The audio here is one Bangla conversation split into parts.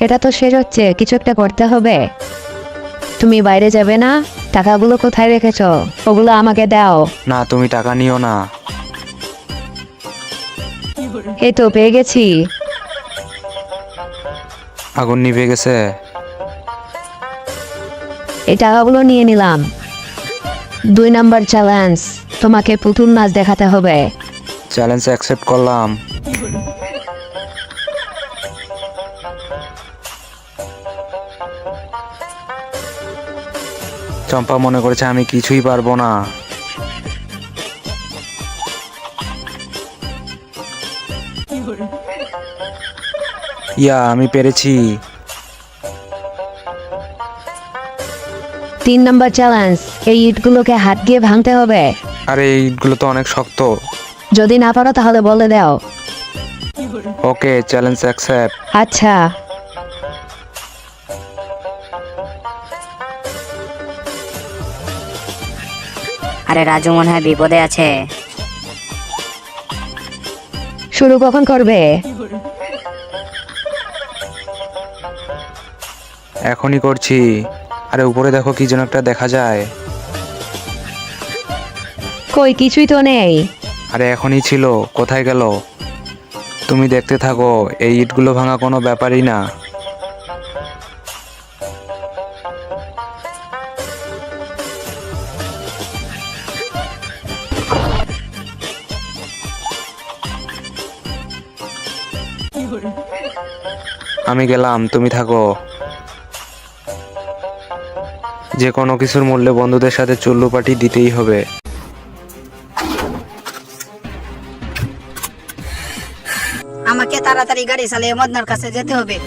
এটা তো শেষ হচ্ছে, কিছু একটা করতে হবে। তুমি বাইরে যাবে না? টাকাগুলো কোথায় রেখেছো? ওগুলো আমাকে দাও। না, তুমি টাকা নিও না। এই তো পেয়ে গেছি। আগুন নিভে গেছে। এই টাকাগুলো নিয়ে নিলাম। 2 নাম্বার চ্যালেঞ্জ, তোমাকে পুতুল নাচ দেখাতে হবে। চ্যালেঞ্জ অ্যাকসেপ্ট করলাম। চম্পা মনে করেছে আমি কিছুই পারবো না। ইয়া, আমি পেরেছি। 3 নাম্বার চ্যালেঞ্জ, এই ইটগুলোকে হাত দিয়ে ভাঙতে হবে। আরে এই ইটগুলো তো অনেক শক্ত। যদি না পারো তাহলে বলে দাও। ওকে, চ্যালেঞ্জ অ্যাকসেপ্ট। আচ্ছা। আরে রাজু মনে হয় বিপদে আছে। শুরু কখন করবে? এখনই করছি। আরে উপরে দেখো, কি যেন একটা দেখা যায়। কই, কিছুই তো নেই। আরে এখনই ছিল, কোথায় গেল? তুমি দেখতে থাকো, এই ইটগুলো ভাঙা কোনো ব্যাপারই না। আমি গেলাম, তুমি থাকো। যে কোনো কিছুর মূল্যে বন্ধুদের সাথে চুল্লুপাটি দিতেই হবে। আমাকে তাড়াতাড়ি গাড়ি চালিয়ে মদনার কাছে যেতে হবে।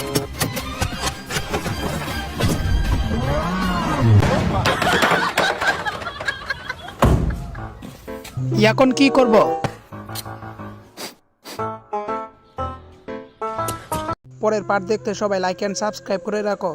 এখন কি করব? পরের পার্ট দেখতে সবাই লাইক এন্ড সাবস্ক্রাইব করে রাখো।